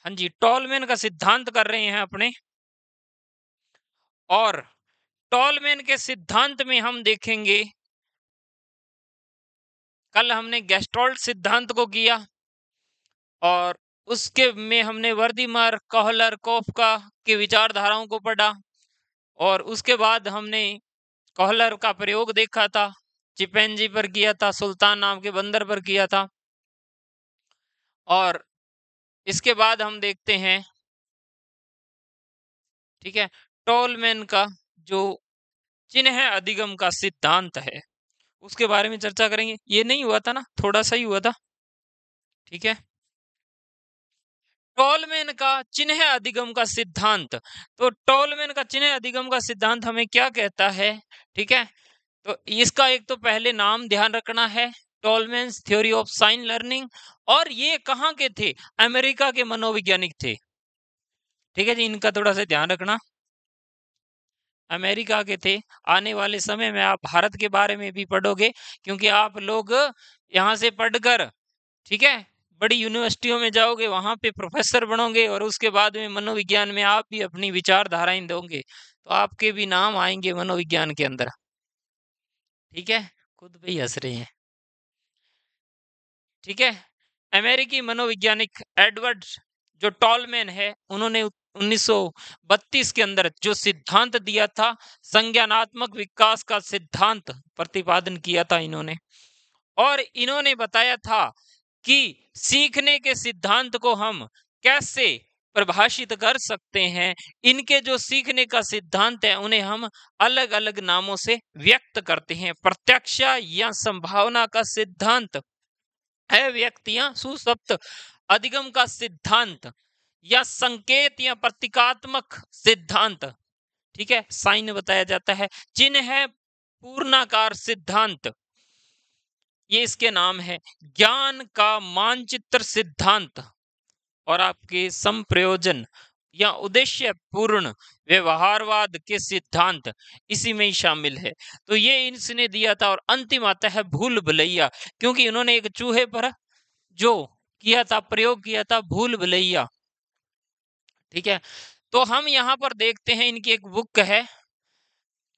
हाँ जी, टॉलमैन का सिद्धांत कर रहे हैं अपने। और टॉलमैन के सिद्धांत में हम देखेंगे, कल हमने गेस्टोल्ट सिद्धांत को किया और उसके में हमने वर्दीमर, कोहलर, कोफका की विचारधाराओं को पढ़ा। और उसके बाद हमने कोहलर का प्रयोग देखा था, चिंपैंजी पर किया था, सुल्तान नाम के बंदर पर किया था। और इसके बाद हम देखते हैं, ठीक है, टॉलमैन का जो चिन्ह अधिगम का सिद्धांत है उसके बारे में चर्चा करेंगे। ये नहीं हुआ था ना, थोड़ा सा ही हुआ था, ठीक है। टॉलमैन का चिन्ह अधिगम का सिद्धांत, तो टॉलमैन का चिन्ह अधिगम का सिद्धांत हमें क्या कहता है, ठीक है। तो इसका एक तो पहले नाम ध्यान रखना है, टॉलमैन्स थ्योरी ऑफ साइन लर्निंग। और ये कहाँ के थे? अमेरिका के मनोवैज्ञानिक थे, ठीक है जी, इनका थोड़ा सा ध्यान रखना। अमेरिका के थे। आने वाले समय में आप भारत के बारे में भी पढ़ोगे, क्योंकि आप लोग यहाँ से पढ़कर, ठीक है, बड़ी यूनिवर्सिटियों में जाओगे, वहां पे प्रोफेसर बनोगे और उसके बाद में मनोविज्ञान में आप भी अपनी विचारधाराएं दोगे, तो आपके भी नाम आएंगे मनोविज्ञान के अंदर, ठीक है। खुद भी हंस रहे हैं, ठीक है। अमेरिकी मनोवैज्ञानिक एडवर्ड जो टॉलमैन है, उन्होंने 1932 के अंदर जो सिद्धांत दिया था, संज्ञानात्मक विकास का सिद्धांत प्रतिपादन किया था इन्होंने। और इन्होंने बताया था कि सीखने के सिद्धांत को हम कैसे परिभाषित कर सकते हैं। इनके जो सीखने का सिद्धांत है उन्हें हम अलग अलग नामों से व्यक्त करते हैं। प्रत्यक्ष या संभावना का सिद्धांत है, व्यक्ति या सुसप्त अधिगम का सिद्धांत, या संकेत या प्रतीकात्मक सिद्धांत, ठीक है, साइन बताया जाता है। चिन्ह है पूर्णाकार सिद्धांत, ये इसके नाम है। ज्ञान का मानचित्र सिद्धांत और आपके संप्रयोजन या उद्देश्य पूर्ण व्यवहारवाद के सिद्धांत इसी में ही शामिल है। तो ये इसने दिया था। और अंतिम आता है भूल भुलैया, क्योंकि इन्होंने एक चूहे पर जो किया था, प्रयोग किया था, भूल भुलैया, ठीक है। तो हम यहाँ पर देखते हैं, इनकी एक बुक है,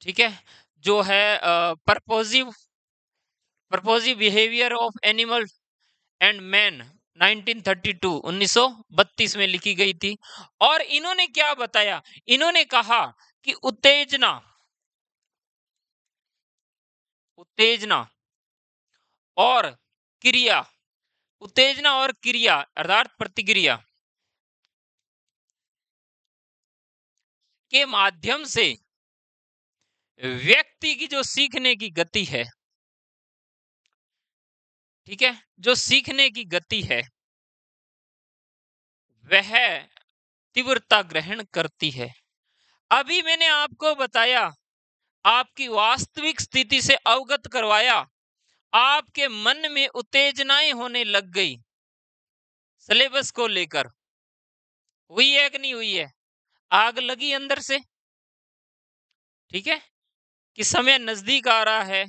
ठीक है, जो है purposive behaviour of animal and man, 1932 में लिखी गई थी। और इन्होंने क्या बताया, इन्होंने कहा कि उत्तेजना और क्रिया, उत्तेजना और क्रिया अर्थात प्रतिक्रिया के माध्यम से व्यक्ति की जो सीखने की गति है, ठीक है, जो सीखने की गति है वह तीव्रता ग्रहण करती है। अभी मैंने आपको बताया, आपकी वास्तविक स्थिति से अवगत करवाया, आपके मन में उत्तेजनाएं होने लग गई सिलेबस को लेकर, हुई है कि नहीं हुई है? आग लगी अंदर से, ठीक है, कि समय नजदीक आ रहा है,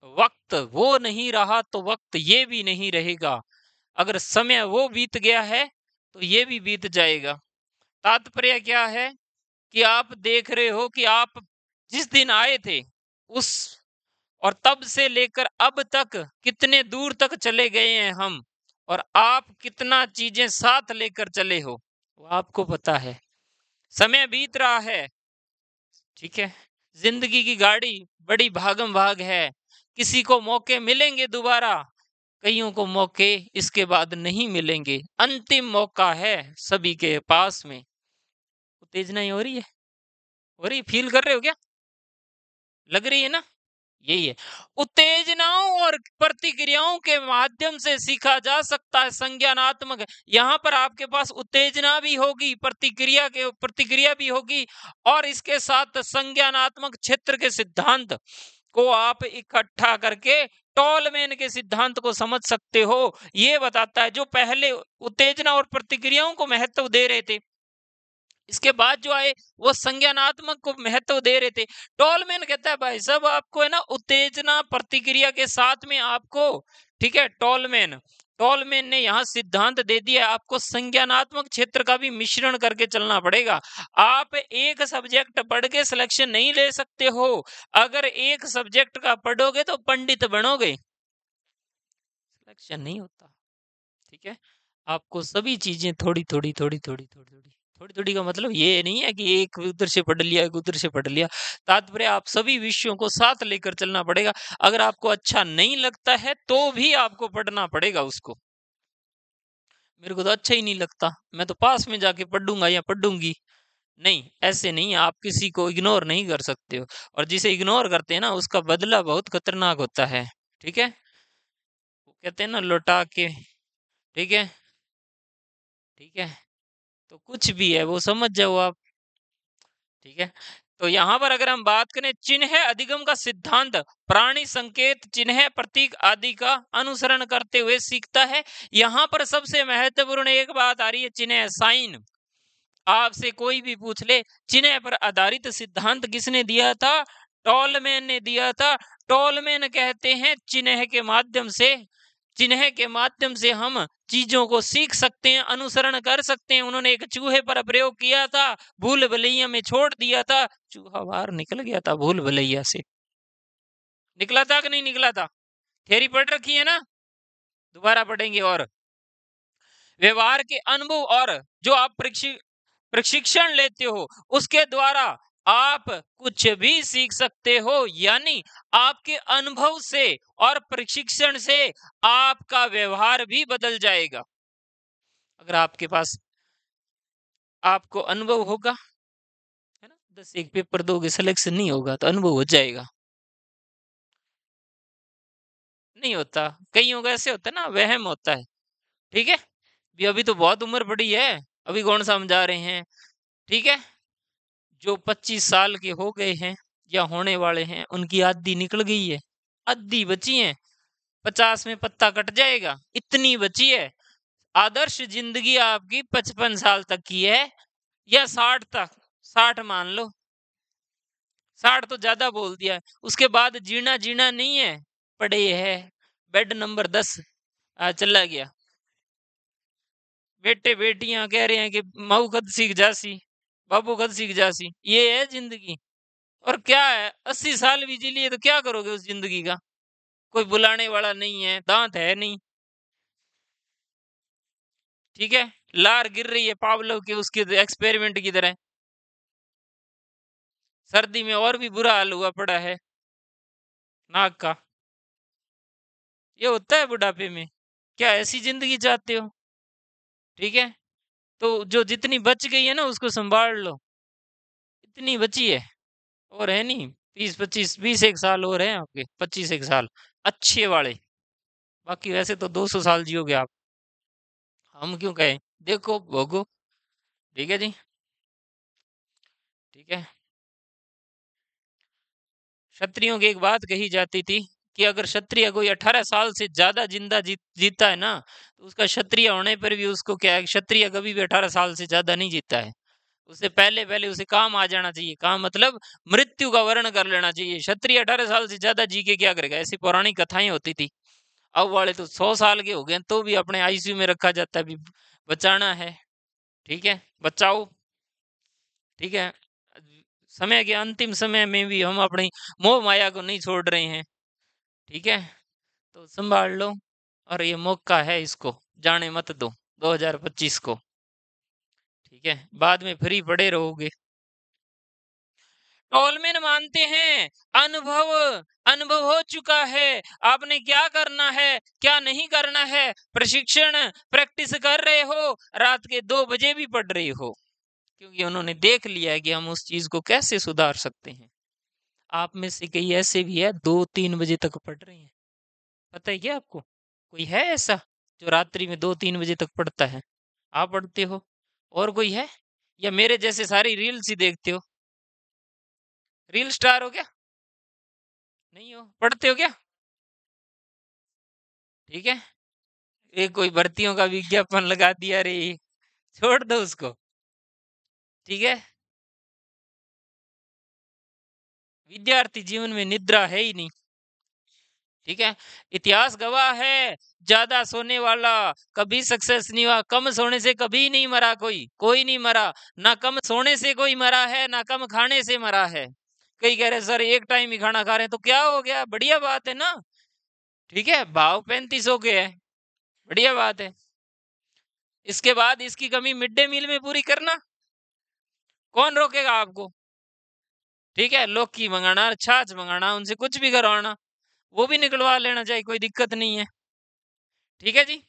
वक्त वो नहीं रहा तो वक्त ये भी नहीं रहेगा, अगर समय वो बीत गया है तो ये भी बीत जाएगा। तात्पर्य क्या है कि आप देख रहे हो कि आप जिस दिन आए थे उस और तब से लेकर अब तक कितने दूर तक चले गए हैं हम, और आप कितना चीजें साथ लेकर चले हो वो आपको पता है। समय बीत रहा है, ठीक है, जिंदगी की गाड़ी बड़ी भागम भाग है, किसी को मौके मिलेंगे दोबारा, कईयों को मौके इसके बाद नहीं मिलेंगे, अंतिम मौका है सभी के पास में। उत्तेजना ही हो रही है, हो रही, फील कर रहे हो क्या? लग रही है ना? यही है, उत्तेजनाओं और प्रतिक्रियाओं के माध्यम से सीखा जा सकता है संज्ञानात्मक। यहाँ पर आपके पास उत्तेजना भी होगी, प्रतिक्रिया भी होगी, और इसके साथ संज्ञानात्मक क्षेत्र के सिद्धांत को आप इकट्ठा करके टॉलमैन के सिद्धांत को समझ सकते हो। ये बताता है, जो पहले उत्तेजना और प्रतिक्रियाओं को महत्व दे रहे थे, इसके बाद जो आए वो संज्ञानात्मक को महत्व दे रहे थे। टॉलमैन कहता है भाई साहब आपको है ना उत्तेजना प्रतिक्रिया के साथ में आपको, ठीक है, टॉलमैन टॉलमेन ने यहाँ सिद्धांत दे दिया, आपको संज्ञानात्मक क्षेत्र का भी मिश्रण करके चलना पड़ेगा। आप एक सब्जेक्ट पढ़ के सिलेक्शन नहीं ले सकते हो। अगर एक सब्जेक्ट का पढ़ोगे तो पंडित बनोगे, सिलेक्शन नहीं होता। ठीक है, आपको सभी चीजें थोड़ी थोड़ी थोड़ी थोड़ी थोड़ी थोड़ी थोड़ी थोड़ी का मतलब ये नहीं है कि एक उधर से पढ़ लिया एक उधर से पढ़ लिया। तात्पर्य आप सभी विषयों को साथ लेकर चलना पड़ेगा। अगर आपको अच्छा नहीं लगता है तो भी आपको पढ़ना पड़ेगा उसको। मेरे को तो अच्छा ही नहीं लगता, मैं तो पास में जाके पढ़ूंगा या पढ़ूंगी, नहीं, ऐसे नहीं। आप किसी को इग्नोर नहीं कर सकते हो, और जिसे इग्नोर करते हैं ना उसका बदला बहुत खतरनाक होता है। ठीक है, वो कहते हैं ना लौटा के। ठीक है, ठीक है, तो कुछ भी है वो समझ जाओ आप। ठीक है, तो यहाँ पर अगर हम बात करें चिन्ह अधिगम का सिद्धांत, प्राणी संकेत चिन्ह प्रतीक आदि का अनुसरण करते हुए सीखता है। यहाँ पर सबसे महत्वपूर्ण एक बात आ रही है, चिन्ह साइन। आपसे कोई भी पूछ ले चिन्ह पर आधारित सिद्धांत किसने दिया था? टॉलमैन ने दिया था। टॉलमैन कहते हैं चिन्ह के माध्यम से हम चीजों को सीख सकते हैं, अनुसरण कर सकते हैं। उन्होंने एक चूहे पर प्रयोग किया था, भूल भुलैया में छोड़ दिया था, चूहा बाहर निकल गया था भूल भुलैया से। निकला था कि नहीं निकला था? थ्योरी पढ़ रखी है ना, दोबारा पढ़ेंगे। और व्यवहार के अनुभव और जो आप प्रशिक्षण लेते हो उसके द्वारा आप कुछ भी सीख सकते हो। यानी आपके अनुभव से और प्रशिक्षण से आपका व्यवहार भी बदल जाएगा। अगर आपके पास आपको अनुभव होगा, है ना, 10 एक पेपर दोगे, सिलेक्शन नहीं होगा तो अनुभव हो जाएगा, नहीं होता। कईयों का ऐसे होता है ना, वहम होता है। ठीक है, अभी तो बहुत उम्र बड़ी है, अभी कौन समझा रहे हैं। ठीक है, जो 25 साल के हो गए हैं या होने वाले हैं उनकी आधी निकल गई है, आधी बची है। 50 में पत्ता कट जाएगा, इतनी बची है। आदर्श जिंदगी आपकी 55 साल तक की है या 60 तक, 60 मान लो, 60 तो ज्यादा बोल दिया है। उसके बाद जीना जीना नहीं है, पड़े है बेड नंबर 10 चला गया। बेटे बेटियां कह रहे हैं कि माऊ कद सीख जासी, बाबू कद सीख जासी, ये है जिंदगी। और क्या है, 80 साल भी जी लिए तो क्या करोगे उस जिंदगी का? कोई बुलाने वाला नहीं है, दांत है नहीं। ठीक है, लार गिर रही है पावलो के उसके एक्सपेरिमेंट की तरह। सर्दी में और भी बुरा हाल हुआ पड़ा है नाक का। ये होता है बुढ़ापे में, क्या ऐसी जिंदगी चाहते हो? ठीक है, तो जो जितनी बच गई है ना उसको संभाल लो, इतनी बची है। और है नहीं, 20 25 20 एक साल और है आपके, 25 एक साल अच्छे वाले। बाकी वैसे तो 200 साल जियोगे आप, हम क्यों कहें, देखो भोगो। ठीक है जी, ठीक है। क्षत्रियों की एक बात कही जाती थी कि अगर क्षत्रिय कोई 18 साल से ज्यादा जिंदा जीता है ना, तो उसका क्षत्रिय होने पर भी उसको क्या है, क्षत्रिय कभी भी 18 साल से ज्यादा नहीं जीता है। उससे पहले पहले उसे काम आ जाना चाहिए, काम मतलब मृत्यु का वर्ण कर लेना चाहिए। क्षत्रिय 18 साल से ज्यादा जी के क्या करेगा, ऐसी पौराणिक कथाएं होती थी। अब वाले तो 100 साल के हो गए तो भी अपने आईसीयू में रखा जाता है, भी बचाना है। ठीक है, बचाओ। ठीक है, समय के अंतिम समय में भी हम अपनी मोह माया को नहीं छोड़ रहे हैं। ठीक है, तो संभाल लो, और ये मौका है, इसको जाने मत दो 2025 को। ठीक है, बाद में फ्री पड़े रहोगे। टोलमैन मानते हैं अनुभव अनुभव हो चुका है, आपने क्या करना है क्या नहीं करना है, प्रशिक्षण प्रैक्टिस कर रहे हो, रात के 2 बजे भी पढ़ रहे हो, क्योंकि उन्होंने देख लिया है कि हम उस चीज को कैसे सुधार सकते हैं। आप में से कई ऐसे भी है 2 3 बजे तक पढ़ रहे हैं, पता है क्या आपको? कोई है ऐसा जो रात्रि में 2 3 बजे तक पढ़ता है? आप पढ़ते हो? और कोई है? या मेरे जैसे सारी रील्स ही देखते हो? रील स्टार हो क्या? नहीं हो, पढ़ते हो क्या? ठीक है, ये कोई भर्तियों का विज्ञापन लगा दिया रे, छोड़ दो उसको। ठीक है, विद्यार्थी जीवन में निद्रा है ही नहीं। ठीक है, इतिहास गवाह है ज्यादा सोने वाला कभी सक्सेस नहीं हुआ, कम सोने से कभी नहीं मरा कोई, कोई नहीं मरा। ना कम सोने से कोई मरा है, ना कम खाने से मरा है। कई कह रहे सर एक टाइम ही खाना खा रहे हैं, तो क्या हो गया, बढ़िया बात है ना। ठीक है, भाव 3500 के है, बढ़िया बात है। इसके बाद इसकी कमी मिड डे मील में पूरी करना, कौन रोकेगा आपको। ठीक है, लौकी मंगाना, छाछ मंगाना, उनसे कुछ भी करवाना, वो भी निकलवा लेना चाहिए, कोई दिक्कत नहीं है। ठीक है जी।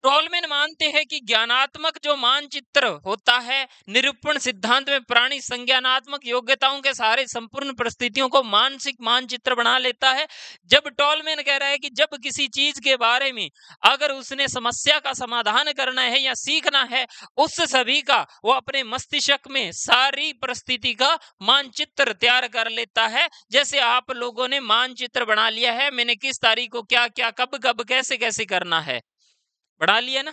टोलमैन मानते हैं कि ज्ञानात्मक जो मानचित्र होता है, निरूपण सिद्धांत में प्राणी संज्ञानात्मक योग्यताओं के सहारे संपूर्ण परिस्थितियों को मानसिक मानचित्र बना लेता है। जब टोलमैन कह रहा है कि जब किसी चीज के बारे में अगर उसने समस्या का समाधान करना है या सीखना है, उस सभी का वो अपने मस्तिष्क में सारी परिस्थिति का मानचित्र तैयार कर लेता है। जैसे आप लोगों ने मानचित्र बना लिया है, मैंने किस तारीख को क्या क्या कब कब कैसे कैसे करना है, बना लिया ना।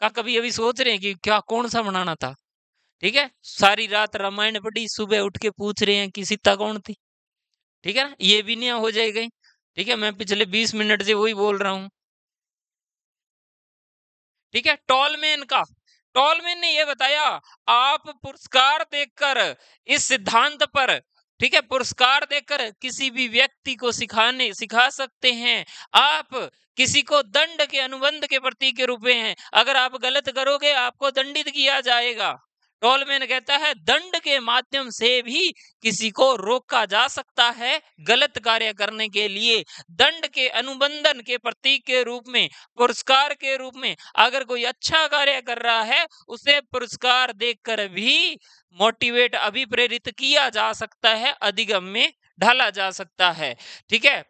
का कभी अभी सोच रहे हैं कि क्या कौन सा बनाना था। ठीक है, सारी रात रामायण पढ़ी, सुबह उठ के पूछ रहे हैं कि सीता कौन थी। ठीक है ना, ये भी नहीं हो जाएगा। ठीक है, मैं पिछले 20 मिनट से वही बोल रहा हूं। ठीक है, टॉलमैन ने ये बताया, आप पुरस्कार देकर इस सिद्धांत पर, ठीक है, पुरस्कार देकर किसी भी व्यक्ति को सिखा सकते हैं। आप किसी को दंड के अनुबंध के प्रतीक के रूप में हैं, अगर आप गलत करोगे आपको दंडित किया जाएगा। टोलमैन कहता है दंड के माध्यम से भी किसी को रोका जा सकता है गलत कार्य करने के लिए। दंड के अनुबंधन के प्रतीक के रूप में, पुरस्कार के रूप में, अगर कोई अच्छा कार्य कर रहा है उसे पुरस्कार देकर भी मोटिवेट, अभिप्रेरित किया जा सकता है, अधिगम में ढाला जा सकता है। ठीक है,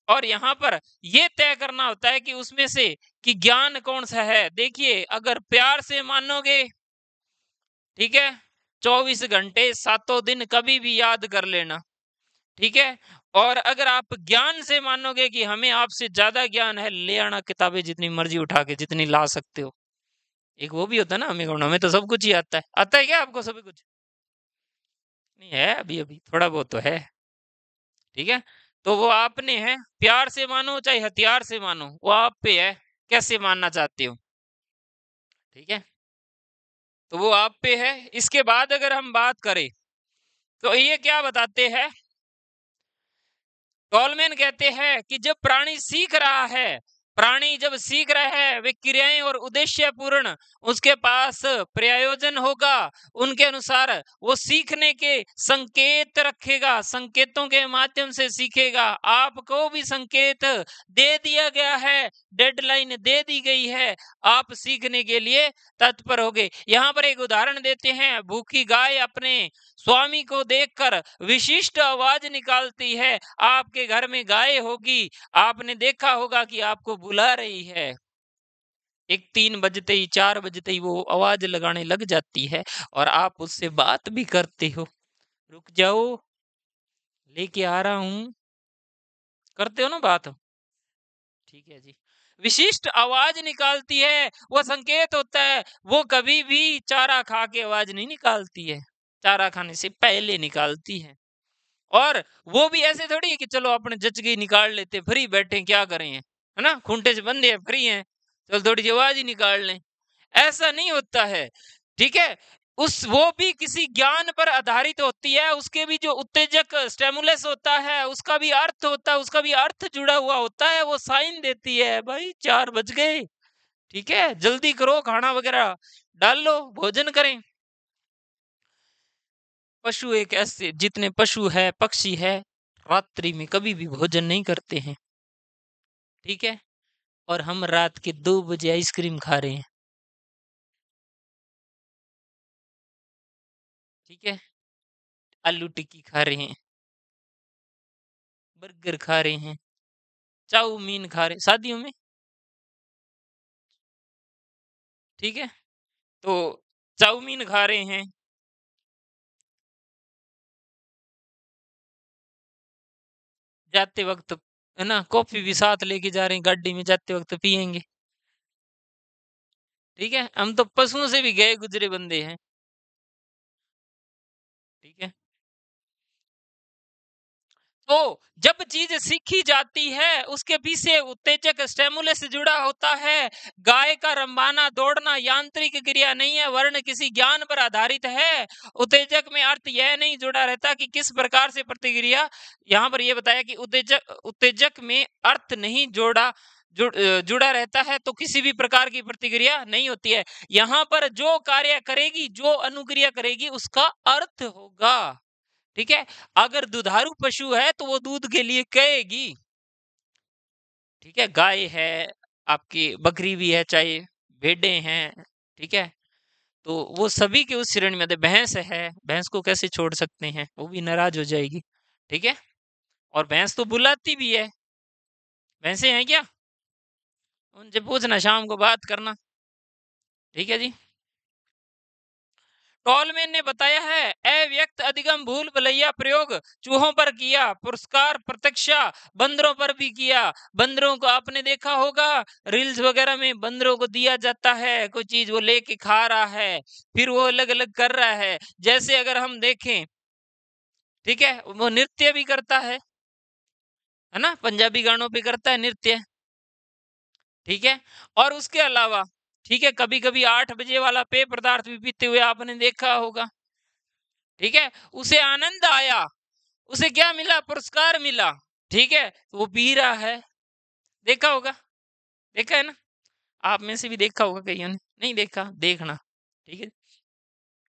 और यहाँ पर यह तय करना होता है कि उसमें से कि ज्ञान कौन सा है। देखिए, अगर प्यार से मानोगे, ठीक है, 24 घंटे 7 दिन कभी भी याद कर लेना। ठीक है, और अगर आप ज्ञान से मानोगे कि हमें आपसे ज्यादा ज्ञान है, ले आना किताबें जितनी मर्जी उठा के, जितनी ला सकते हो। एक वो भी होता है ना, हमें तो सब कुछ ही आता है। आता है क्या आपको सब कुछ? नहीं है, अभी अभी थोड़ा बहुत तो है। ठीक है, तो वो आपने है, प्यार से मानो चाहे हथियार से मानो, वो आप पे है, कैसे मानना चाहते हो। ठीक है, तो वो आप पे है। इसके बाद अगर हम बात करें तो ये क्या बताते हैं, टॉलमैन कहते हैं कि जब प्राणी सीख रहा है, प्राणी जब सीख रहा है, वे क्रियाएं और उद्देश्य पूर्ण उसके पास प्रयोजन होगा, उनके अनुसार वो सीखने के संकेत रखेगा, संकेतों के माध्यम से सीखेगा। आपको भी संकेत दे दिया गया है, डेडलाइन दे दी गई है, आप सीखने के लिए तत्पर होगे। यहाँ पर एक उदाहरण देते हैं, भूखी गाय अपने स्वामी को देखकर विशिष्ट आवाज निकालती है। आपके घर में गाय होगी, आपने देखा होगा कि आपको बुला रही है। एक 3 बजते ही 4 बजते ही वो आवाज लगाने लग जाती है और आप उससे बात भी करते हो, रुक जाओ लेके आ रहा हूं, करते हो ना बात। ठीक है जी, विशिष्ट आवाज निकालती है, वो संकेत होता है। वो कभी भी चारा खा के आवाज नहीं निकालती है, चारा खाने से पहले निकालती है। और वो भी ऐसे थोड़ी है कि चलो अपने जच गई निकाल लेते, फ्री बैठे क्या करें, है ना, खूंटे से बंधे हैं, फ्री हैं, चलो थोड़ी सी आवाज ही निकाल लें। ऐसा नहीं होता है। ठीक है, उस वो भी किसी ज्ञान पर आधारित होती है, उसके भी जो उत्तेजक स्टेमुलस होता है, उसका भी अर्थ होता है, उसका भी अर्थ जुड़ा हुआ होता है, वो साइन देती है, भाई 4 बज गए, ठीक है, जल्दी करो, खाना वगैरह डाल लो, भोजन करें। पशु एक ऐसे, जितने पशु है, पक्षी है, रात्रि में कभी भी भोजन नहीं करते हैं। ठीक है, और हम रात के 2 बजे आइसक्रीम खा रहे हैं। ठीक है, आलू टिक्की खा रहे हैं, बर्गर खा रहे हैं, चाउमीन खा रहे हैं शादियों में। ठीक है, तो चाउमीन खा रहे हैं, जाते वक्त, है ना, कॉफी भी साथ लेके जा रहे हैं, गाड़ी में जाते वक्त पियेंगे। ठीक है, हम तो पशुओं से भी गए गुजरे बंदे हैं। ठीक है, तो जब चीज सीखी जाती है उसके पीछे उत्तेजक स्टेमुलस जुड़ा होता है। गाय का रंबाना दौड़ना यांत्रिक क्रिया नहीं है, वर्ण किसी ज्ञान पर आधारित है। उत्तेजक में अर्थ यह नहीं जुड़ा रहता कि किस प्रकार से प्रतिक्रिया, यहाँ पर यह बताया कि उत्तेजक में अर्थ नहीं जुड़ा रहता है तो किसी भी प्रकार की प्रतिक्रिया नहीं होती है। यहाँ पर जो कार्य करेगी, जो अनुक्रिया करेगी, उसका अर्थ होगा। ठीक है, अगर दुधारू पशु है तो वो दूध के लिए कहेगी। ठीक है, गाय है, आपकी बकरी भी है, चाहे भेड़ें हैं, ठीक है, तो वो सभी के उस श्रेणी में आते। भैंस है, भैंस को कैसे छोड़ सकते हैं, वो भी नाराज हो जाएगी। ठीक है, और भैंस तो बुलाती भी है। भैंसे हैं क्या, उनसे पूछना, शाम को बात करना। ठीक है जी। टॉलमैन ने बताया है अव्यक्त अधिगम भूल भुलैया प्रयोग चूहों पर किया, पुरस्कार प्रत्यक्षा बंदरों पर भी किया। बंदरों को आपने देखा होगा रील्स वगैरह में, बंदरों को दिया जाता है कोई चीज, वो लेके खा रहा है, फिर वो अलग अलग कर रहा है। जैसे अगर हम देखें, ठीक है, वो नृत्य भी करता है ना, पंजाबी गानों पे करता है नृत्य। ठीक है, और उसके अलावा, ठीक है, कभी कभी 8 बजे वाला पेय पदार्थ भी पीते हुए आपने देखा होगा। ठीक है, उसे आनंद आया, उसे क्या मिला, पुरस्कार मिला। ठीक है, तो वो पी रहा है, देखा होगा, देखा है ना, आप में से भी देखा होगा, कईयों ने नहीं देखा, देखना। ठीक है,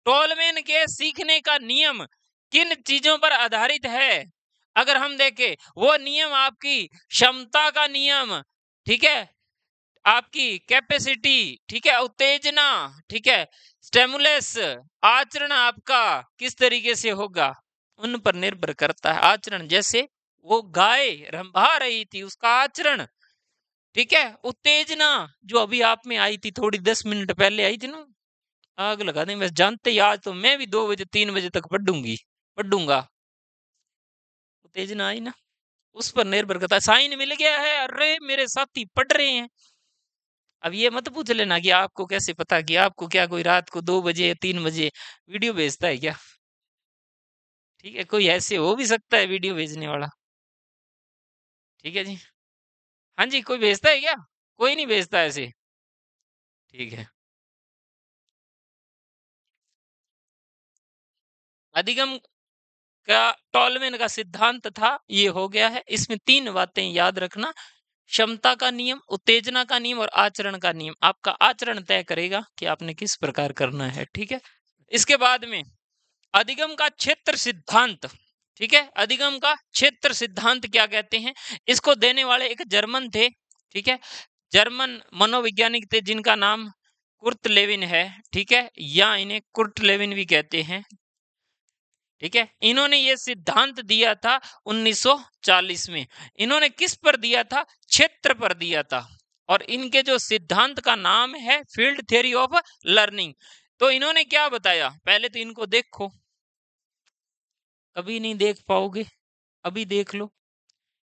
टोलमैन के सीखने का नियम किन चीजों पर आधारित है? अगर हम देखें, वो नियम आपकी क्षमता का नियम, ठीक है, आपकी कैपेसिटी, ठीक है, उत्तेजना, ठीक है, स्टेमुलस, आचरण आपका किस तरीके से होगा, उन पर निर्भर करता है। आचरण, जैसे वो गाय रंभा रही थी, उसका आचरण, ठीक है, उत्तेजना जो अभी आप में आई थी, थोड़ी 10 मिनट पहले आई थी ना, आग लगा दें, बस जानते ही आज तो मैं भी 2 बजे 3 बजे तक पढ़ूंगा। उत्तेजना आई ना, उस पर निर्भर करता है। साइन मिल गया है, अरे मेरे साथी पढ़ रहे हैं। अब ये मत पूछ लेना कि आपको कैसे पता, कि आपको क्या कोई रात को 2 बजे या 3 बजे वीडियो भेजता है क्या? ठीक है, कोई ऐसे हो भी सकता है वीडियो भेजने वाला। ठीक है जी, हाँ जी, कोई भेजता है क्या? कोई नहीं भेजता ऐसे। ठीक है, अधिगम का टॉलमैन का सिद्धांत था, ये हो गया है। इसमें 3 बातें याद रखना, क्षमता का नियम, उत्तेजना का नियम और आचरण का नियम। आपका आचरण तय करेगा कि आपने किस प्रकार करना है। ठीक है, इसके बाद में अधिगम का क्षेत्र सिद्धांत। ठीक है, अधिगम का क्षेत्र सिद्धांत क्या कहते हैं, इसको देने वाले एक जर्मन थे। ठीक है, जर्मन मनोवैज्ञानिक थे जिनका नाम कुर्ट लेविन है। ठीक है, या इन्हें कुर्ट लेविन भी कहते हैं। ठीक है, इन्होंने ये सिद्धांत दिया था 1940 में। इन्होंने किस पर दिया था, क्षेत्र पर दिया था। और इनके जो सिद्धांत का नाम है फील्ड थ्योरी ऑफ लर्निंग। तो इन्होंने क्या बताया, पहले तो इनको देखो, कभी नहीं देख पाओगे, अभी देख लो,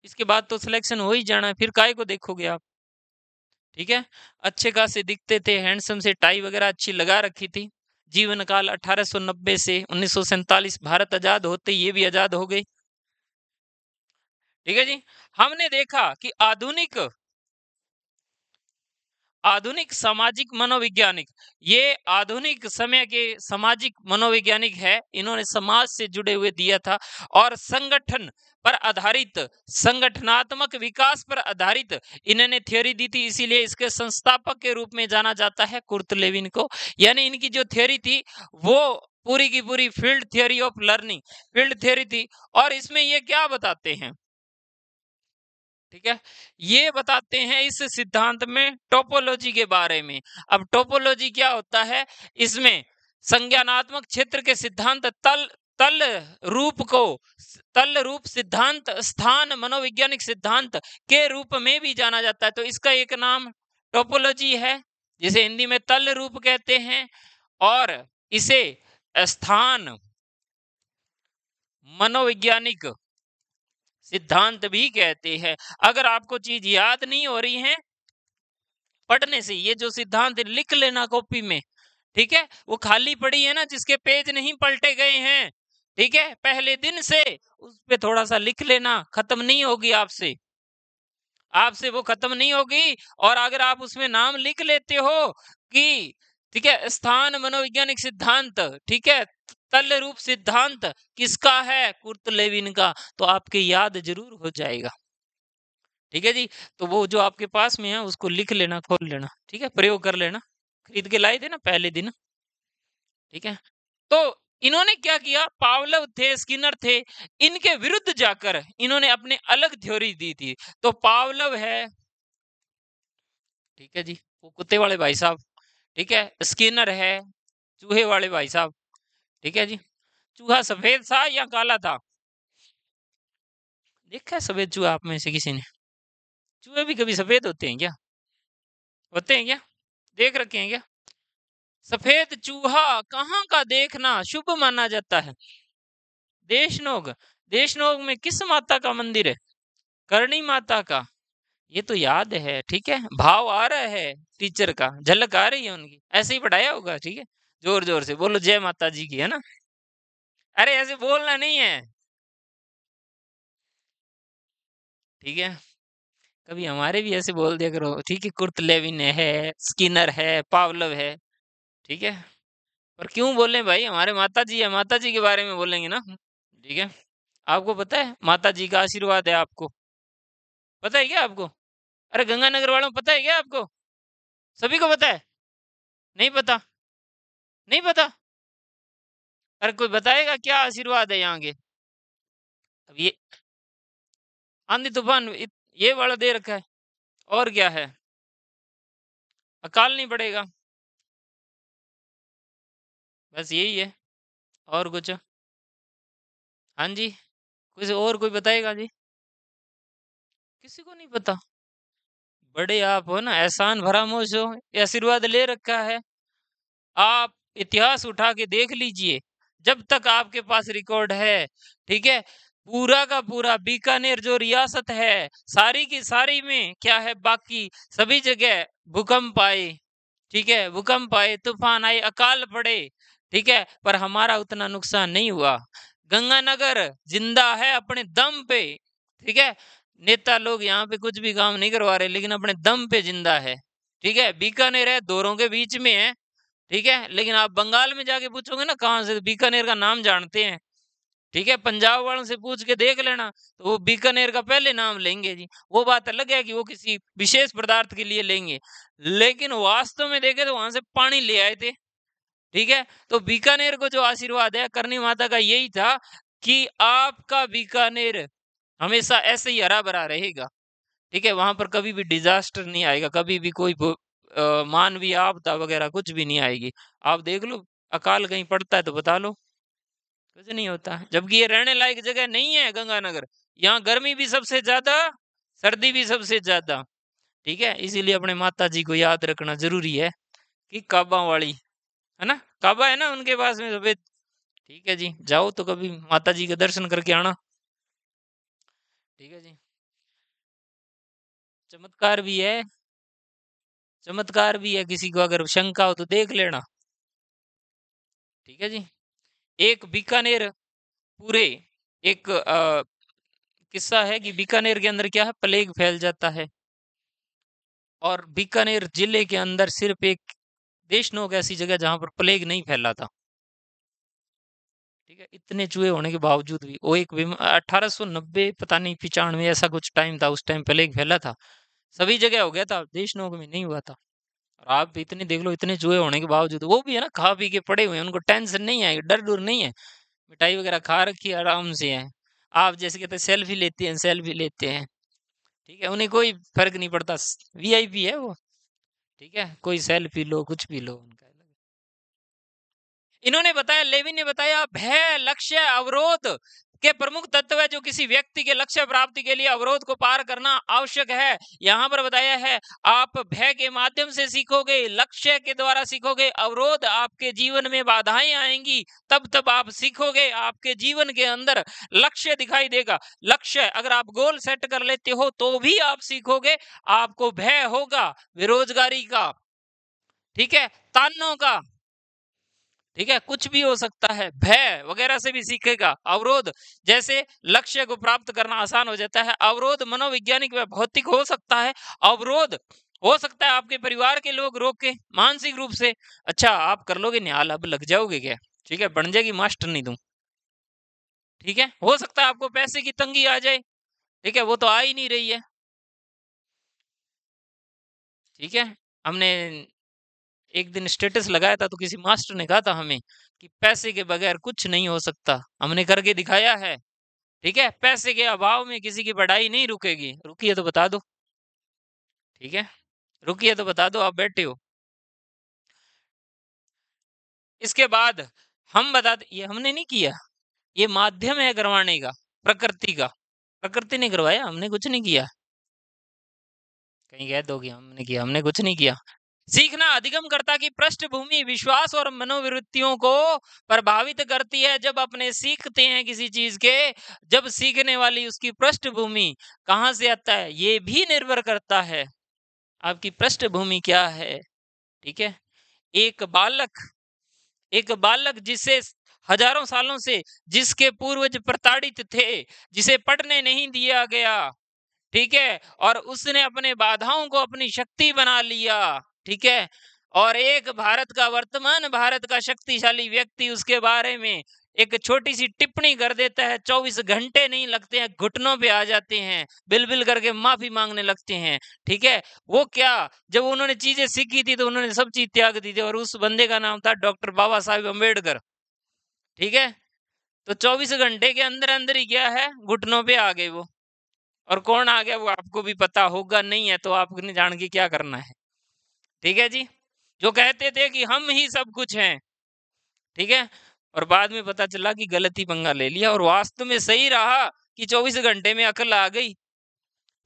इसके बाद तो सिलेक्शन हो ही जाना है, फिर काहे को देखोगे आप। ठीक है, अच्छे खासे दिखते थे, हैंडसम से, टाई वगैरह अच्छी लगा रखी थी। जीवन काल 1890 से 1947, भारत आजाद होते ये भी आजाद हो गई। ठीक है जी, हमने देखा कि आधुनिक सामाजिक मनोवैज्ञानिक, ये आधुनिक समय के सामाजिक मनोवैज्ञानिक है। इन्होंने समाज से जुड़े हुए दिया था और संगठन पर आधारित, संगठनात्मक विकास पर आधारित इन्होंने थ्योरी दी थी, इसीलिए इसके संस्थापक के रूप में जाना जाता है कुर्ट लेविन को। यानी इनकी जो थ्योरी थी वो पूरी की पूरी field theory of learning, field theory थी। और इसमें ये क्या बताते हैं, ठीक है, ये बताते हैं इस सिद्धांत में टोपोलॉजी के बारे में। अब टोपोलॉजी क्या होता है, इसमें संज्ञानात्मक क्षेत्र के सिद्धांत, तल तल रूप को, तल रूप सिद्धांत, स्थान मनोवैज्ञानिक सिद्धांत के रूप में भी जाना जाता है। तो इसका एक नाम टोपोलॉजी है, जिसे हिंदी में तल रूप कहते हैं, और इसे स्थान मनोवैज्ञानिक सिद्धांत भी कहते हैं। अगर आपको चीज याद नहीं हो रही है पढ़ने से, ये जो सिद्धांत लिख लेना कॉपी में। ठीक है, वो खाली पड़ी है ना, जिसके पेज नहीं पलटे गए हैं, ठीक है, पहले दिन से उस पे थोड़ा सा लिख लेना, खत्म नहीं होगी आपसे, आपसे वो खत्म नहीं होगी। और अगर आप उसमें नाम लिख लेते हो कि ठीक है, स्थान मनोवैज्ञानिक सिद्धांत, ठीक है, तल रूप सिद्धांत किसका है, कुर्त लेविन का, तो आपके याद जरूर हो जाएगा। ठीक है जी, तो वो जो आपके पास में है उसको लिख लेना, खोल लेना, ठीक है, प्रयोग कर लेना। खरीद के लाए थे ना पहले दिन, ठीक है। तो इन्होंने क्या किया, पावलव थे, स्किनर थे, इनके विरुद्ध जाकर इन्होंने अपने अलग थ्योरी दी थी। तो पावलव है, ठीक है जी, वो कुत्ते वाले भाई साहब, ठीक है, स्किनर है, चूहे वाले भाई साहब, ठीक है जी। चूहा सफेद था या काला था, देखा है सफेद चूहा आप में से किसी ने? चूहे भी कभी सफेद होते हैं क्या? होते हैं क्या? देख रखे हैं क्या? सफेद चूहा कहाँ का देखना शुभ माना जाता है? देशनोग, देशनोग में किस माता का मंदिर है? करणी माता का। ये तो याद है, ठीक है, भाव आ रहा है, टीचर का झलक आ रही है उनकी, ऐसे ही पढ़ाया होगा, ठीक है। जोर जोर से बोलो जय माता जी की, है ना? अरे ऐसे बोलना नहीं है, ठीक है। कभी हमारे भी ऐसे बोल दिया करो, ठीक है, कुर्त लेविन है, स्किनर है, पावलव है, ठीक है। पर क्यों बोले भाई, हमारे माता जी है, माता जी के बारे में बोलेंगे ना, ठीक है। आपको पता है माता जी का आशीर्वाद है आपको, पता है क्या आपको? अरे गंगानगर वालों को पता है क्या आपको? सभी को पता है? नहीं पता? नहीं पता? अरे कोई बताएगा क्या आशीर्वाद है यहाँ के? अब ये आंधी तूफान ये वाला दे रखा है, और क्या है? अकाल नहीं पड़ेगा, बस यही है, और कुछ? हाँ जी, कुछ और कोई बताएगा जी? किसी को नहीं पता? बड़े आप हो ना, एहसान फरामोश हो, ये आशीर्वाद ले रखा है। आप इतिहास उठा के देख लीजिए, जब तक आपके पास रिकॉर्ड है, ठीक है, पूरा का पूरा बीकानेर जो रियासत है, सारी की सारी में क्या है, बाकी सभी जगह भूकंप आए, ठीक है, भूकंप आए, तूफान आए, अकाल पड़े, ठीक है, पर हमारा उतना नुकसान नहीं हुआ। गंगानगर जिंदा है अपने दम पे, ठीक है। नेता लोग यहाँ पे कुछ भी काम नहीं करवा रहे, लेकिन अपने दम पे जिंदा है, ठीक है। बीकानेर है, दोनों के बीच में है, ठीक है, लेकिन आप बंगाल में जाके पूछोगे ना कहाँ से, तो बीकानेर का नाम जानते हैं, ठीक है। पंजाब वालों से पूछ के देख लेना, तो वो बीकानेर का पहले नाम लेंगे जी। वो बात अलग है कि वो किसी विशेष पदार्थ के लिए लेंगे, लेकिन वास्तव में देखे तो वहां से पानी ले आए थे, ठीक है। तो बीकानेर को जो आशीर्वाद है करनी माता का यही था कि आपका बीकानेर हमेशा ऐसे ही हरा भरा रहेगा, ठीक है, वहां पर कभी भी डिजास्टर नहीं आएगा, कभी भी कोई मानवीय आपदा वगैरह कुछ भी नहीं आएगी। आप देख लो, अकाल कहीं पड़ता है तो बता लो, कुछ नहीं होता, जबकि ये रहने लायक जगह नहीं है गंगानगर। यहाँ गर्मी भी सबसे ज्यादा, सर्दी भी सबसे ज्यादा, ठीक है। इसीलिए अपने माता जी को याद रखना जरूरी है, कि काबा वाली, है ना, काबा है ना उनके पास में सफेद, ठीक है जी। जाओ तो कभी माता जी के दर्शन करके आना, ठीक है जी। चमत्कार भी है, चमत्कार भी है, किसी को अगर शंका हो तो देख लेना, ठीक है जी। एक बीकानेर पूरे, एक किस्सा है कि बीकानेर के अंदर क्या है, प्लेग फैल जाता है, और बीकानेर जिले के अंदर सिर्फ एक देशनोक ऐसी जगह जहां पर प्लेग नहीं फैला था, ठीक है। इतने चूहे होने के बावजूद भी वो एक 1890 पता नहीं 95 ऐसा कुछ टाइम था, उस टाइम प्लेग फैला था, सभी जगह हो गया था, देशनोक में नहीं हुआ था। और आप भी इतने देख लो, इतने चूहे होने के बावजूद वो भी है ना, खा पी के पड़े हुए हैं, उनको टेंशन नहीं है, डर डर नहीं है, मिठाई वगैरह खा रखी है, आराम से है। आप जैसे कहते हैं सेल्फी लेते हैं, सेल्फी लेते हैं, ठीक है, उन्हें कोई फर्क नहीं पड़ता, वीआईपी है वो, ठीक है, कोई सेल्फी लो कुछ भी लो उनका। इन्होंने बताया, लेविन ने बताया, भय लक्ष्य अवरोध के प्रमुख तत्व है जो किसी व्यक्ति के लक्ष्य प्राप्ति के लिए अवरोध को पार करना आवश्यक है। यहाँ पर बताया है, आप भय के माध्यम से सीखोगे, लक्ष्य के द्वारा सीखोगे, अवरोध आपके जीवन में बाधाएं आएंगी, तब तब आप सीखोगे, आपके जीवन के अंदर लक्ष्य दिखाई देगा। लक्ष्य अगर आप गोल सेट कर लेते हो तो भी आप सीखोगे। आपको भय होगा बेरोजगारी का, ठीक है, तानों का, ठीक है, कुछ भी हो सकता है, भय वगैरह से भी सीखेगा। अवरोध, जैसे लक्ष्य को प्राप्त करना आसान हो जाता है। अवरोध मनोवैज्ञानिक व भौतिक हो सकता है। अवरोध हो सकता है आपके परिवार के लोग रोके मानसिक रूप से। अच्छा, आप कर लोगे निहाल, अब लग जाओगे क्या? ठीक है, बन जाएगी मास्टर नहीं तुम। ठीक है, हो सकता है आपको पैसे की तंगी आ जाए। ठीक है, वो तो आ ही नहीं रही है। ठीक है, हमने एक दिन स्टेटस लगाया था तो किसी मास्टर ने कहा था हमें कि पैसे के बगैर कुछ नहीं हो सकता। हमने करके दिखाया है। ठीक है, पैसे के अभाव में किसी की पढ़ाई नहीं रुकेगी। रुकी है तो बता दो। ठीक है, रुकी है तो बता दो, आप बैठे हो। इसके बाद हम बताते, ये हमने नहीं किया, ये माध्यम है करवाने का, प्रकृति का। प्रकृति ने करवाया, हमने कुछ नहीं किया। कहीं कह दोगे हमने किया, हमने कुछ नहीं किया। सीखना अधिगमकर्ता की पृष्ठभूमि विश्वास और मनोवृत्तियों को प्रभावित करती है। जब अपने सीखते हैं किसी चीज के, जब सीखने वाली उसकी पृष्ठभूमि कहाँ से आता है, ये भी निर्भर करता है। आपकी पृष्ठभूमि क्या है? ठीक है, एक बालक, एक बालक जिसे हजारों सालों से जिसके पूर्वज प्रताड़ित थे, जिसे पढ़ने नहीं दिया गया, ठीक है, और उसने अपने बाधाओं को अपनी शक्ति बना लिया। ठीक है, और एक भारत का, वर्तमान भारत का शक्तिशाली व्यक्ति उसके बारे में एक छोटी सी टिप्पणी कर देता है, 24 घंटे नहीं लगते हैं, घुटनों पे आ जाते हैं, बिल करके माफी मांगने लगते हैं। ठीक है, वो क्या, जब उन्होंने चीजें सीखी थी तो उन्होंने सब चीज त्याग दी थी, और उस बंदे का नाम था डॉक्टर बाबा साहेब अम्बेडकर। ठीक है, तो 24 घंटे के अंदर अंदर ही क्या है, घुटनों पे आ गए वो। और कौन आ गया वो आपको भी पता होगा, नहीं है तो आपने जान के क्या करना है। ठीक है जी, जो कहते थे कि हम ही सब कुछ हैं। ठीक है, और बाद में पता चला कि गलती पंगा ले लिया, और वास्तव में सही रहा कि 24 घंटे में अकल आ गई।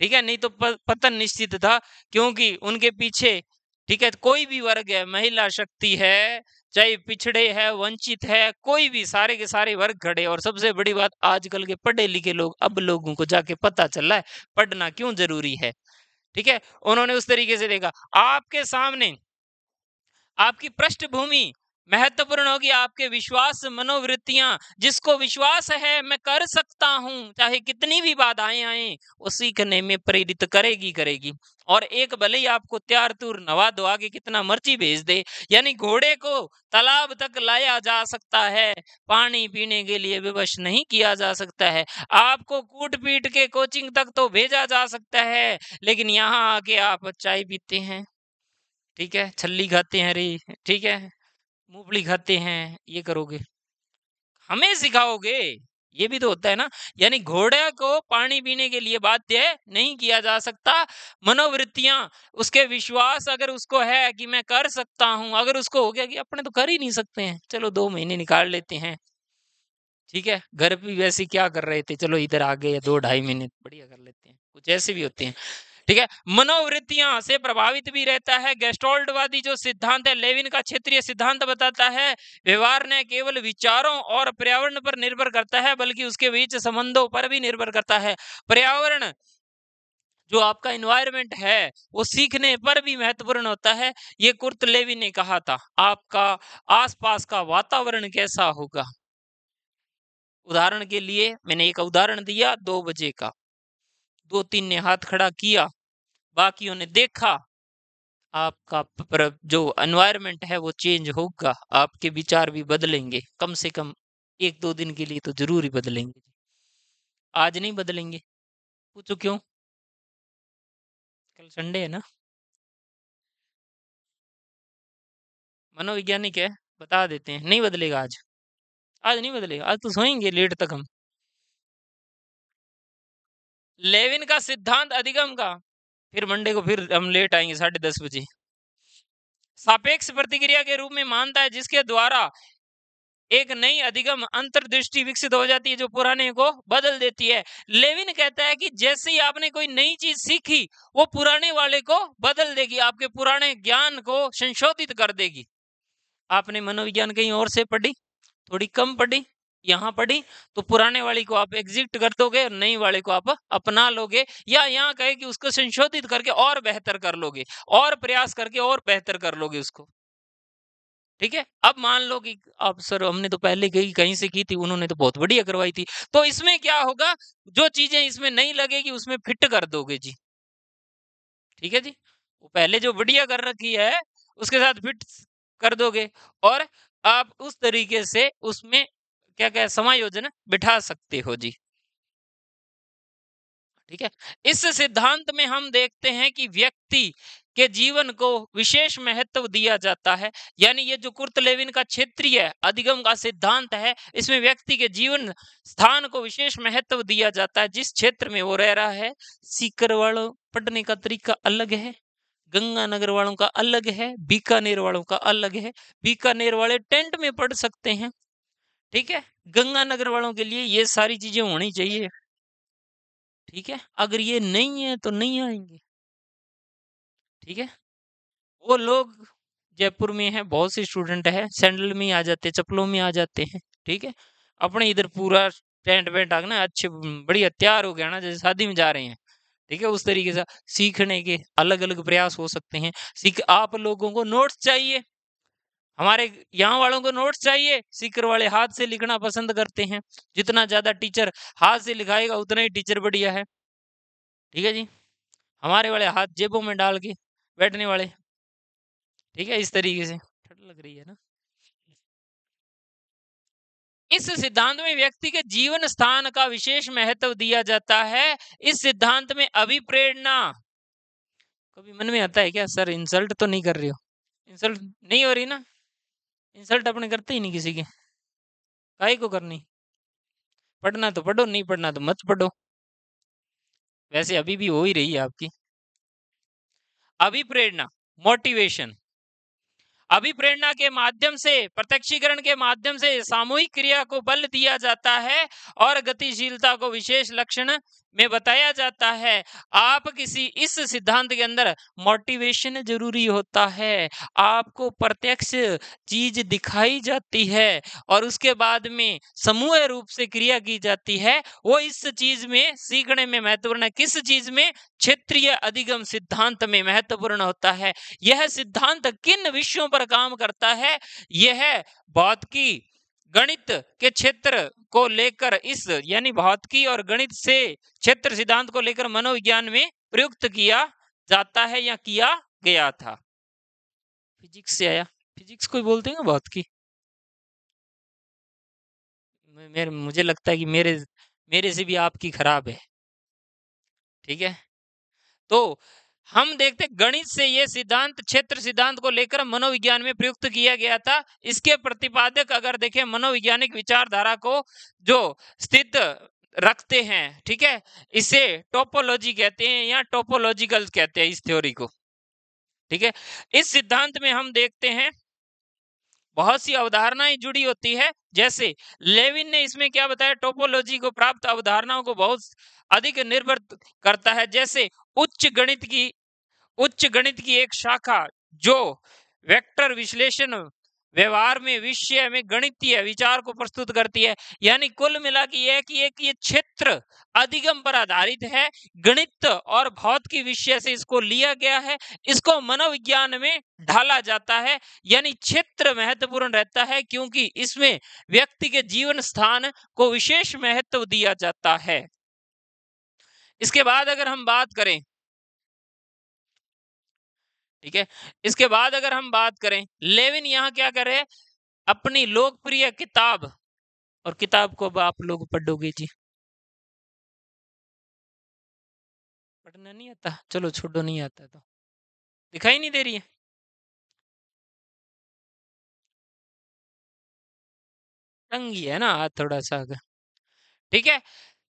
ठीक है, नहीं तो पतन निश्चित था, क्योंकि उनके पीछे, ठीक है, कोई भी वर्ग है, महिला शक्ति है, चाहे पिछड़े है, वंचित है, कोई भी, सारे के सारे वर्ग खड़े। और सबसे बड़ी बात, आजकल के पढ़े लिखे लोग, अब लोगों को जाके पता चला है पढ़ना क्यों जरूरी है। ठीक है, उन्होंने उस तरीके से देखा। आपके सामने आपकी पृष्ठभूमि महत्वपूर्ण होगी, आपके विश्वास, मनोवृत्तियां, जिसको विश्वास है मैं कर सकता हूं चाहे कितनी भी बाधाएं आए, वो सीखने में प्रेरित करेगी करेगी। और एक भले ही आपको त्यार तूर नवा धोआ के कितना मर्जी भेज दे, यानी घोड़े को तालाब तक लाया जा सकता है, पानी पीने के लिए विवश नहीं किया जा सकता है। आपको कूट पीट के कोचिंग तक तो भेजा जा सकता है, लेकिन यहाँ आके आप चाय पीते हैं, ठीक है, छल्ली खाते हैं, अरे ठीक है, मूंगफली खाते हैं, ये करोगे, हमें सिखाओगे, ये भी तो होता है ना। यानी घोड़े को पानी पीने के लिए बाध्य नहीं किया जा सकता। मनोवृत्तियां, उसके विश्वास अगर उसको है कि मैं कर सकता हूं, अगर उसको हो गया कि अपने तो कर ही नहीं सकते हैं, चलो 2 महीने निकाल लेते हैं, ठीक है, घर भी वैसे क्या कर रहे थे, चलो इधर आ गए 2 ढाई महीने बढ़िया कर लेते हैं, कुछ ऐसे भी होते हैं। ठीक है, मनोवृत्तियां से प्रभावित भी रहता है। गेस्टोल्टवादी जो सिद्धांत है, लेविन का क्षेत्रीय सिद्धांत बताता है, व्यवहार न केवल विचारों और पर्यावरण पर निर्भर करता है, बल्कि उसके बीच संबंधों पर भी निर्भर करता है। पर्यावरण, जो आपका इन्वायरमेंट है, वो सीखने पर भी महत्वपूर्ण होता है। ये कुर्ट लेविन ने कहा था, आपका आसपास का वातावरण कैसा होगा। उदाहरण के लिए मैंने एक उदाहरण दिया, 2 बजे का, 2-3 ने हाथ खड़ा किया, बाकियों ने देखा, आपका जो एनवायरनमेंट है वो चेंज होगा, आपके विचार भी बदलेंगे, कम से कम 1-2 दिन के लिए तो जरूर ही बदलेंगे। आज नहीं बदलेंगे, पूछो क्यों? कल संडे है ना। मनोवैज्ञानिक है, बता देते हैं, नहीं बदलेगा आज। आज नहीं बदलेगा, आज तो सोएंगे लेट तक हम। लेविन का सिद्धांत अधिगम का, फिर मंडे को फिर हम लेट आएंगे 10:30 बजे। सापेक्ष प्रतिक्रिया के रूप में मानता है, जिसके द्वारा एक नई अधिगम अंतर्दृष्टि विकसित हो जाती है, जो पुराने को बदल देती है। लेविन कहता है कि जैसे ही आपने कोई नई चीज सीखी, वो पुराने वाले को बदल देगी, आपके पुराने ज्ञान को संशोधित कर देगी। आपने मनोविज्ञान कहीं और से पढ़ी, थोड़ी कम पढ़ी, यहाँ पढ़ी, तो पुराने वाले को आप एग्जिट कर दोगे और नई वाले को आप अपना लोगे, या यहाँ कहे कि उसको संशोधित करके और बेहतर कर लोगे, और प्रयास करके और बेहतर कर लोगे उसको। ठीक है। अब मान लो कि अब सर हमने तो पहले कहीं कहीं से की थी, उन्होंने तो बहुत बढ़िया करवाई थी, तो इसमें क्या होगा, जो चीजें इसमें नहीं लगेगी उसमें फिट कर दोगे जी। ठीक है जी, वो पहले जो बढ़िया कर रखी है उसके साथ फिट कर दोगे, और आप उस तरीके से उसमें क्या क्या समायोजन बिठा सकते हो जी। ठीक है। इस सिद्धांत में हम देखते हैं कि व्यक्ति के जीवन को विशेष महत्व दिया जाता है। यानी ये जो कुर्तलेविन का क्षेत्रीय अधिगम का सिद्धांत है, इसमें व्यक्ति के जीवन स्थान को विशेष महत्व दिया जाता है, जिस क्षेत्र में वो रह रहा है। सीकर वालों पढ़ने का तरीका अलग है, गंगानगर वालों का अलग है, बीकानेर वालों का अलग है। बीकानेर वाले टेंट में पढ़ सकते हैं, ठीक है। गंगानगर वालों के लिए ये सारी चीजें होनी चाहिए, ठीक है। अगर ये नहीं है तो नहीं आएंगे, ठीक है। वो लोग जयपुर में है, बहुत से स्टूडेंट है, सैंडल में ही आ जाते हैं, चप्पलों में आ जाते हैं, ठीक है। अपने इधर पूरा टेंट वेंट आगना अच्छे बढ़िया तैयार हो गया ना, जैसे शादी में जा रहे हैं, ठीक है। उस तरीके से सीखने के अलग अलग प्रयास हो सकते हैं। सीख आप लोगों को नोट्स चाहिए, हमारे यहाँ वालों को नोट्स चाहिए। सीकर वाले हाथ से लिखना पसंद करते हैं, जितना ज्यादा टीचर हाथ से लिखाएगा उतना ही टीचर बढ़िया है, ठीक है जी। हमारे वाले हाथ जेबों में डाल के बैठने वाले, ठीक है, इस तरीके से। ठंड लग रही है ना। इस सिद्धांत में व्यक्ति के जीवन स्थान का विशेष महत्व दिया जाता है। इस सिद्धांत में अभिप्रेरणा, कभी मन में आता है क्या सर इंसल्ट तो नहीं कर रही हो? इंसल्ट नहीं हो रही ना, इंसल्ट अपने करते ही नहीं किसी के, काहे को करनी। पढ़ना तो पढ़ो, नहीं पढ़ना तो मत पढ़ो, वैसे अभी भी हो ही रही है आपकी। अभिप्रेरणा, मोटिवेशन, अभिप्रेरणा के माध्यम से, प्रत्यक्षीकरण के माध्यम से सामूहिक क्रिया को बल दिया जाता है और गतिशीलता को विशेष लक्षण में बताया जाता है। आप किसी इस सिद्धांत के अंदर मोटिवेशन जरूरी होता है, आपको प्रत्यक्ष चीज दिखाई जाती है और उसके बाद में समूह रूप से क्रिया की जाती है, वो इस चीज में सीखने में महत्वपूर्ण है। किस चीज में? क्षेत्रीय अधिगम सिद्धांत में महत्वपूर्ण होता है। यह सिद्धांत किन विषयों पर काम करता है? यह भौतिकी गणित के क्षेत्र को लेकर, इस यानी भौतिकी और गणित से क्षेत्र सिद्धांत को लेकर मनोविज्ञान में प्रयुक्त किया जाता है या किया गया था। फिजिक्स से आया, फिजिक्स को बोलते हैं भौतिकी। मेरे मुझे लगता है कि मेरे मेरे से भी आपकी खराब है, ठीक है। तो हम देखते गणित से ये सिद्धांत क्षेत्र सिद्धांत को लेकर मनोविज्ञान में प्रयुक्त किया गया था। इसके प्रतिपादक अगर देखें मनोवैज्ञानिक विचारधारा को जो स्थित रखते हैं, ठीक है, इसे टोपोलॉजी कहते हैं या टोपोलॉजिकल कहते हैं इस थ्योरी को, ठीक है। इस सिद्धांत में हम देखते हैं बहुत सी अवधारणाएं जुड़ी होती है। जैसे लेविन ने इसमें क्या बताया, टोपोलॉजी को प्राप्त अवधारणाओं को बहुत अधिक निर्भर करता है। जैसे उच्च गणित की एक शाखा जो वेक्टर विश्लेषण व्यवहार में विषय में गणितीय विचार को प्रस्तुत करती है। यानी कुल मिला के यह कि एक ये क्षेत्र अधिगम पर आधारित है, गणित और भौतिकी विषय से इसको लिया गया है, इसको मनोविज्ञान में ढाला जाता है। यानी क्षेत्र महत्वपूर्ण रहता है क्योंकि इसमें व्यक्ति के जीवन स्थान को विशेष महत्व दिया जाता है। इसके बाद अगर हम बात करें, ठीक है, इसके बाद अगर हम बात करें, लेविन यहाँ क्या कर रहे हैं, अपनी लोकप्रिय किताब, और किताब को अब आप लोग पढ़ोगे जी, पढ़ना नहीं आता, चलो छोड़ो, नहीं आता तो दिखाई नहीं दे रही है। टंगी है ना हाथ थोड़ा सा आगे, ठीक है।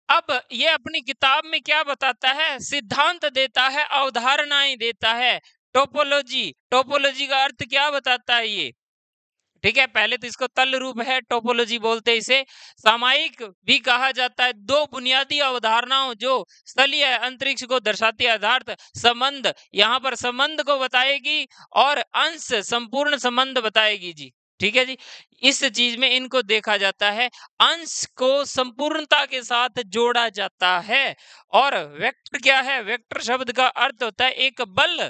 अब ये अपनी किताब में क्या बताता है, सिद्धांत देता है, अवधारणाएं देता है। टोपोलॉजी, टोपोलॉजी का अर्थ क्या बताता है ये, ठीक है। पहले तो इसको तल रूप है, टोपोलॉजी बोलते हैं इसे। सामायिक भी कहा जाता है। दो बुनियादी अवधारणाओं जो स्थलीय अंतरिक्ष को दर्शाती है, अर्थात संबंध, यहाँ पर संबंध को बताएगी और अंश संपूर्ण संबंध बताएगी जी, ठीक है जी। इस चीज में इनको देखा जाता है, अंश को संपूर्णता के साथ जोड़ा जाता है। और वेक्टर क्या है, वेक्टर शब्द का अर्थ होता है एक बल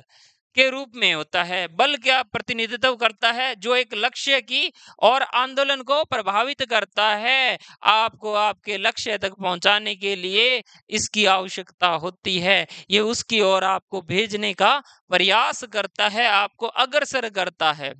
के रूप में होता है। बल क्या प्रतिनिधित्व करता है? जो एक लक्ष्य की और आंदोलन को प्रभावित करता है। आपको आपके लक्ष्य तक पहुंचाने के लिए इसकी आवश्यकता होती है। ये उसकी ओर आपको भेजने का प्रयास करता है, आपको अग्रसर करता है।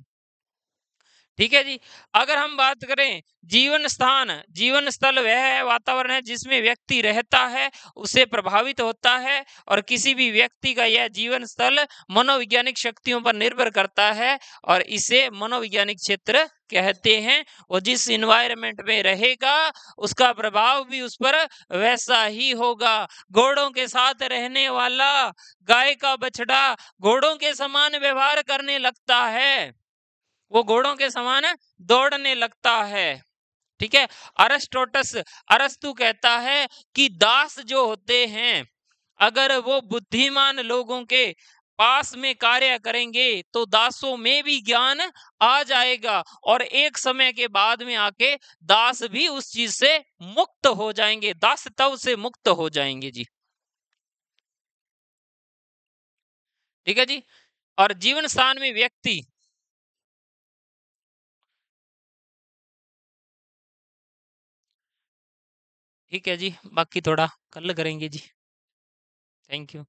ठीक है जी। अगर हम बात करें जीवन स्थान, जीवन स्थल वह वातावरण है जिसमें व्यक्ति रहता है, उससे प्रभावित होता है और किसी भी व्यक्ति का यह जीवन स्थल मनोवैज्ञानिक शक्तियों पर निर्भर करता है और इसे मनोवैज्ञानिक क्षेत्र कहते हैं। वो जिस इन्वायरमेंट में रहेगा उसका प्रभाव भी उस पर वैसा ही होगा। घोड़ों के साथ रहने वाला गाय का बछड़ा घोड़ों के समान व्यवहार करने लगता है, वो घोड़ों के समान दौड़ने लगता है। ठीक है। अरस्टोटस अरस्तु कहता है कि दास जो होते हैं, अगर वो बुद्धिमान लोगों के पास में कार्य करेंगे तो दासों में भी ज्ञान आ जाएगा और एक समय के बाद में आके दास भी उस चीज से मुक्त हो जाएंगे, दासत्व से मुक्त हो जाएंगे जी। ठीक है जी। और जीवन स्थान में व्यक्ति, ठीक है जी, बाकी थोड़ा कल करेंगे जी। Thank you.